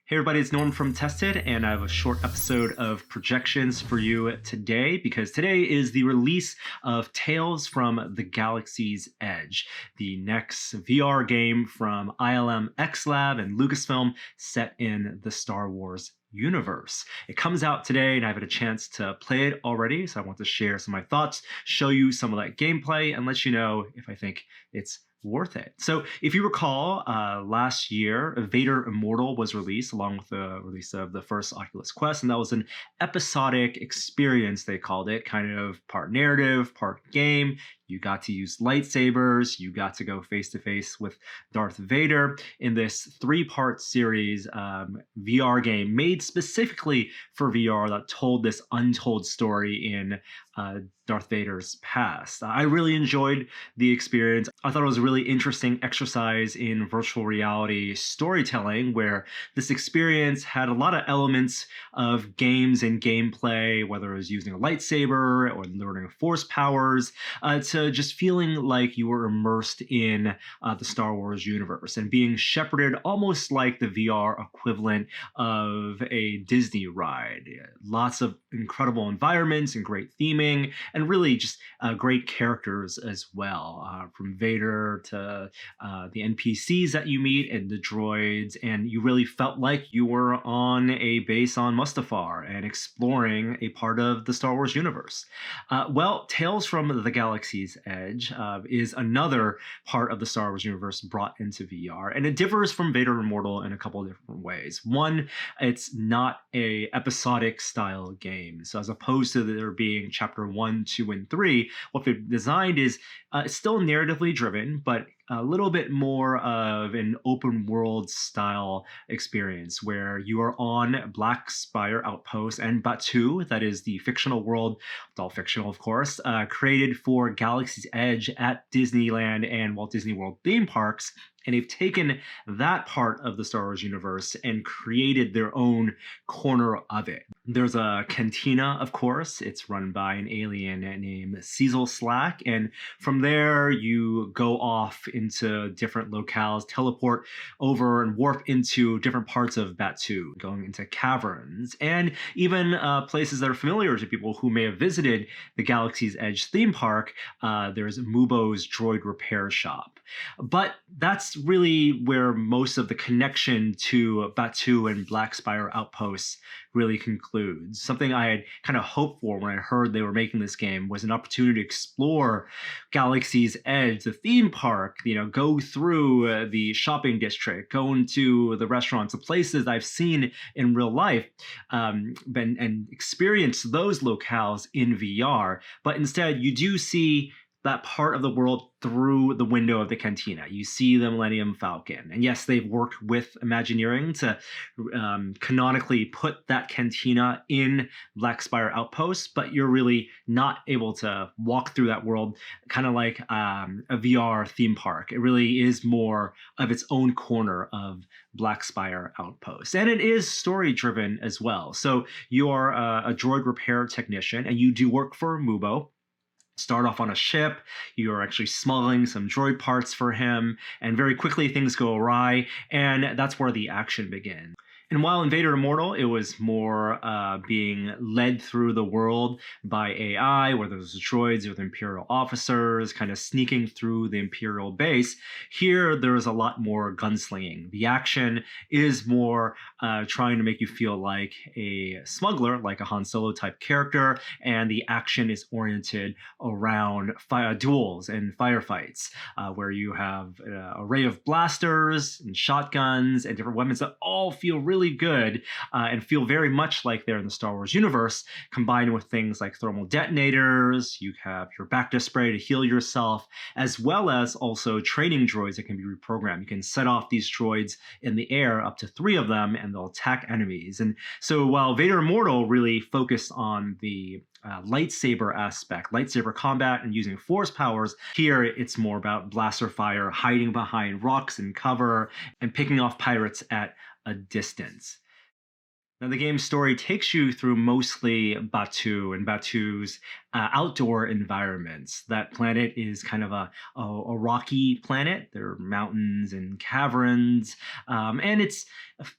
Hey everybody, it's Norm from Tested, and I have a short episode of projections for you today because today is the release of Tales from the Galaxy's Edge, the next VR game from ILMxLAB and Lucasfilm set in the Star Wars universe. It comes out today and I've had a chance to play it already, so I want to share some of my thoughts, show you some of that gameplay, and let you know if I think it's worth it. So if you recall, last year, Vader Immortal was released along with the release of the first Oculus Quest, and that was an episodic experience, they called it, kind of part narrative, part game. You got to use lightsabers, you got to go face-to-face with Darth Vader in this three-part series VR game made specifically for VR that told this untold story in Darth Vader's past. I really enjoyed the experience. I thought it was a really interesting exercise in virtual reality storytelling where this experience had a lot of elements of games and gameplay, whether it was using a lightsaber or learning force powers, to just feeling like you were immersed in the Star Wars universe and being shepherded almost like the VR equivalent of a Disney ride. Lots of incredible environments and great theming, and really just great characters as well, from Vader to the NPCs that you meet and the droids, and you really felt like you were on a base on Mustafar and exploring a part of the Star Wars universe. Well, Tales from the Galaxy's Edge is another part of the Star Wars universe brought into VR, and it differs from Vader Immortal in a couple of different ways. One, it's not a episodic style game, so as opposed to there being chapter 1, 2, and 3, what they've designed is still narratively driven, but a little bit more of an open world style experience where you are on Black Spire Outpost and Batuu, that is the fictional world, it's all fictional of course, created for Galaxy's Edge at Disneyland and Walt Disney World theme parks. And they've taken that part of the Star Wars universe and created their own corner of it. There's a cantina, of course. It's run by an alien named Cecil Slack. And from there, you go off into different locales, teleport over and warp into different parts of Batuu, going into caverns, and even places that are familiar to people who may have visited the Galaxy's Edge theme park. There's Mubo's Droid Repair Shop. But that's really where most of the connection to Batuu and Black Spire Outposts really concludes. Something I had kind of hoped for when I heard they were making this game was an opportunity to explore Galaxy's Edge, the theme park, go through the shopping district, go into the restaurants, the places I've seen in real life, and experience those locales in VR. But instead, you do see that part of the world through the window of the cantina. You see the Millennium Falcon. And yes, they've worked with Imagineering to canonically put that cantina in Black Spire Outpost, but you're really not able to walk through that world kind of like a VR theme park. It really is more of its own corner of Black Spire Outpost. And it is story-driven as well. So you are a droid repair technician, and you do work for Mubo. Start off on a ship, you're actually smuggling some droid parts for him, and very quickly things go awry, and that's where the action begins. And while in Vader Immortal, it was more being led through the world by AI, where there's droids with Imperial officers kind of sneaking through the Imperial base, here there's a lot more gunslinging. The action is more trying to make you feel like a smuggler, like a Han Solo type character, and the action is oriented around duels and firefights, where you have an array of blasters and shotguns and different weapons that all feel really good and feel very much like they're in the Star Wars universe, combined with things like thermal detonators. You have your Bacta spray to heal yourself, as well as also training droids that can be reprogrammed. You can set off these droids in the air, up to 3 of them, and they'll attack enemies. And so while Vader Immortal really focused on the lightsaber aspect, lightsaber combat and using force powers, here it's more about blaster fire, hiding behind rocks and cover, and picking off pirates at a distance. Now, the game's story takes you through mostly Batuu and Batuu's outdoor environments. That planet is kind of a rocky planet. There are mountains and caverns. And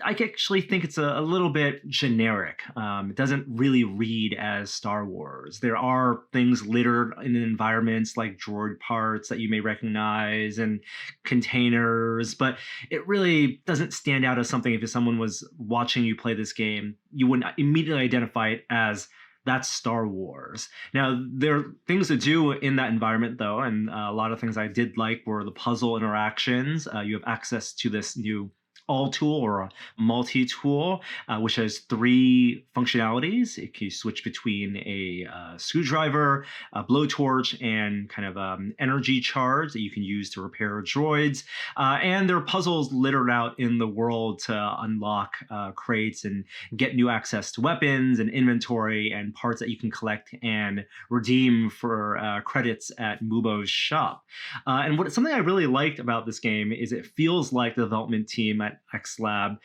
I actually think it's a little bit generic. It doesn't really read as Star Wars. There are things littered in environments like droid parts that you may recognize and containers, but it really doesn't stand out as something. If someone was watching you play this game, you wouldn't immediately identify it as that's Star Wars. Now, there are things to do in that environment, though, and a lot of things I did like were the puzzle interactions. You have access to this new all tool or a multi-tool, which has three functionalities. It can switch between a screwdriver, a blowtorch, and kind of energy charge that you can use to repair droids. And there are puzzles littered out in the world to unlock crates and get new access to weapons and inventory and parts that you can collect and redeem for credits at Mubo's shop. And something I really liked about this game is it feels like the development team at ILMxLAB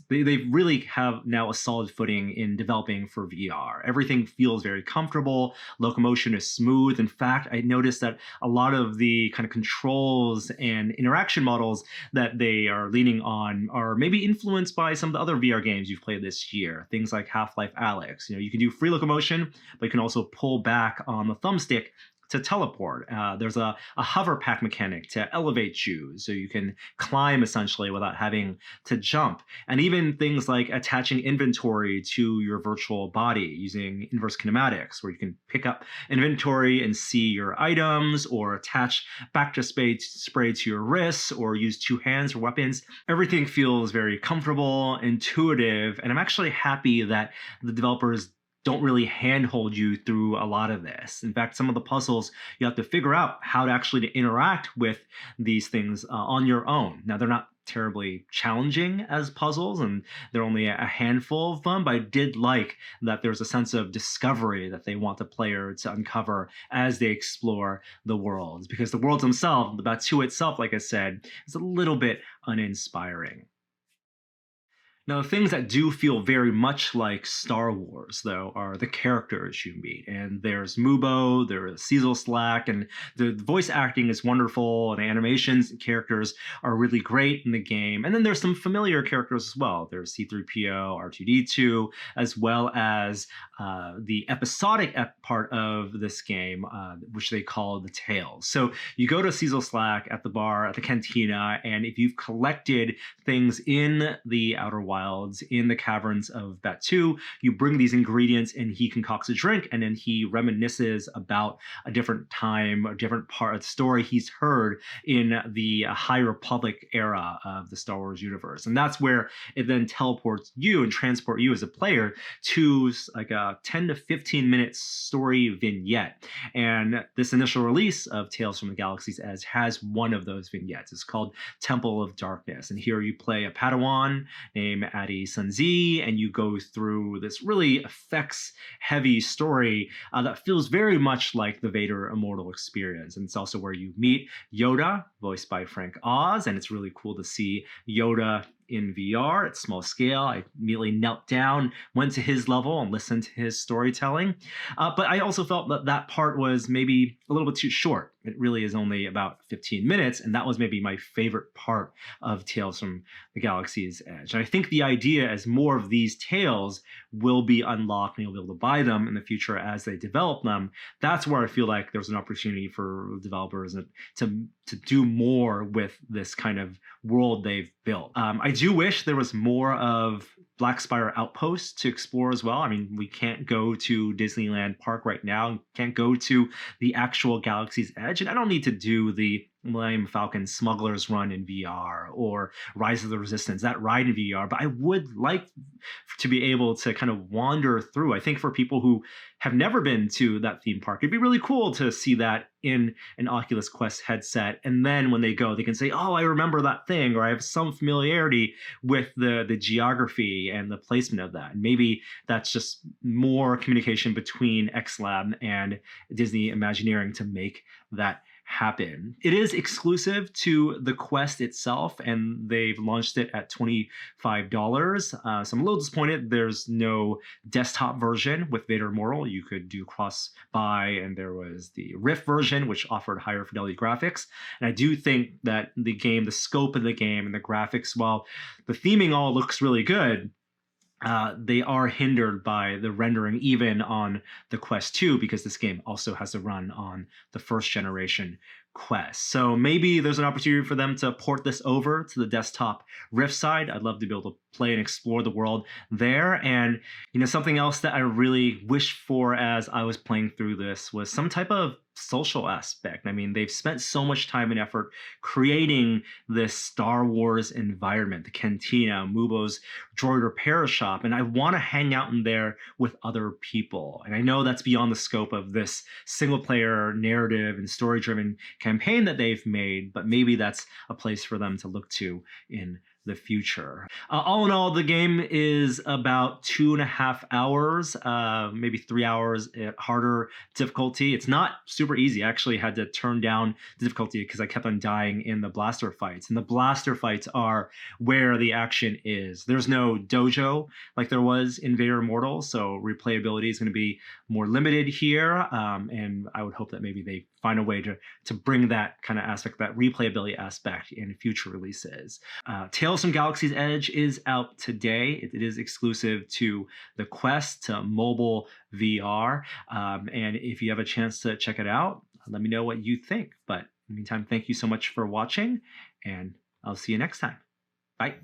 they really have now a solid footing in developing for VR. Everything feels very comfortable. Locomotion is smooth. In fact, I noticed that a lot of the kind of controls and interaction models that they are leaning on are maybe influenced by some of the other VR games you've played this year. Things like Half-Life Alyx. You can do free locomotion, but you can also pull back on the thumbstick to teleport. There's a hover pack mechanic to elevate you, so you can climb essentially without having to jump. And even things like attaching inventory to your virtual body using inverse kinematics, where you can pick up inventory and see your items, or attach back to spray to your wrists, or use two hands for weapons. Everything feels very comfortable, intuitive, and I'm actually happy that the developers don't really handhold you through a lot of this. In fact, some of the puzzles you have to figure out how to actually interact with these things on your own. Now, they're not terribly challenging as puzzles, and they're only a handful of them, but I did like that there's a sense of discovery that they want the player to uncover as they explore the worlds, because the worlds themselves, the Batuu itself, like I said, is a little bit uninspiring. Now, the things that do feel very much like Star Wars, though, are the characters you meet. And there's Mubo, there's Cecil Slack, and the voice acting is wonderful, and the animations and characters are really great in the game. And then there's some familiar characters as well. There's C-3PO, R2-D2, as well as the episodic part of this game, which they call the Tales. So you go to Cecil Slack at the bar, at the cantina, and if you've collected things in the Outer Wilds, in the caverns of Batuu, you bring these ingredients and he concocts a drink, and then he reminisces about a different time, a different part of the story he's heard in the High Republic era of the Star Wars universe. And that's where it then teleports you and transport you as a player to like a 10 to 15 minute story vignette. And this initial release of Tales from the Galaxy's Edge has one of those vignettes. It's called Temple of Darkness. And here you play a Padawan named Adi Sunzi, and you go through this really effects-heavy story that feels very much like the Vader Immortal experience. And it's also where you meet Yoda, voiced by Frank Oz, and it's really cool to see Yoda in VR at small scale. I immediately knelt down, went to his level, and listened to his storytelling. But I also felt that that part was maybe a little bit too short. It really is only about 15 minutes, and that was maybe my favorite part of Tales from the Galaxy's Edge. And I think the idea is more of these tales will be unlocked, and you'll be able to buy them in the future as they develop them. That's where I feel like there's an opportunity for developers to do more with this kind of world they've built. I do wish there was more of Black Spire Outpost to explore as well. I mean, we can't go to Disneyland Park right now, can't go to the actual Galaxy's Edge, and I don't need to do the Millennium Falcon Smuggler's Run in VR or Rise of the Resistance, that ride in VR, but I would like to be able to kind of wander through. I think for people who have never been to that theme park, it'd be really cool to see that in an Oculus Quest headset. And then when they go, they can say, oh, I remember that thing, or I have some familiarity with the geography and the placement of that. And maybe that's just more communication between ILMxLAB and Disney Imagineering to make that happen. It is exclusive to the Quest itself, and they've launched it at $25. So I'm a little disappointed there's no desktop version with Vader Immortal. You could do cross-buy, and there was the Rift version, which offered higher fidelity graphics. And I do think that the game, the scope of the game and the graphics, while the theming all looks really good, they are hindered by the rendering even on the Quest 2, because this game also has to run on the first generation Quest. So maybe there's an opportunity for them to port this over to the desktop Rift side. I'd love to be able to play and explore the world there. And something else that I really wished for as I was playing through this was some type of social aspect. I mean, they've spent so much time and effort creating this Star Wars environment, the cantina, Mubo's droid repair shop, and I want to hang out in there with other people. And I know that's beyond the scope of this single player narrative and story driven campaign that they've made, but maybe that's a place for them to look to in the future. All in all, the game is about 2.5 hours, maybe 3 hours at harder difficulty. It's not super easy. I actually had to turn down the difficulty because I kept on dying in the blaster fights. And the blaster fights are where the action is. There's no dojo like there was in Vader Immortal, so replayability is going to be more limited here. And I would hope that maybe they find a way to bring that kind of aspect, that replayability aspect, in future releases. Tales from Galaxy's Edge is out today. It is exclusive to the Quest, to mobile VR. And if you have a chance to check it out, let me know what you think. But in the meantime, thank you so much for watching, and I'll see you next time. Bye.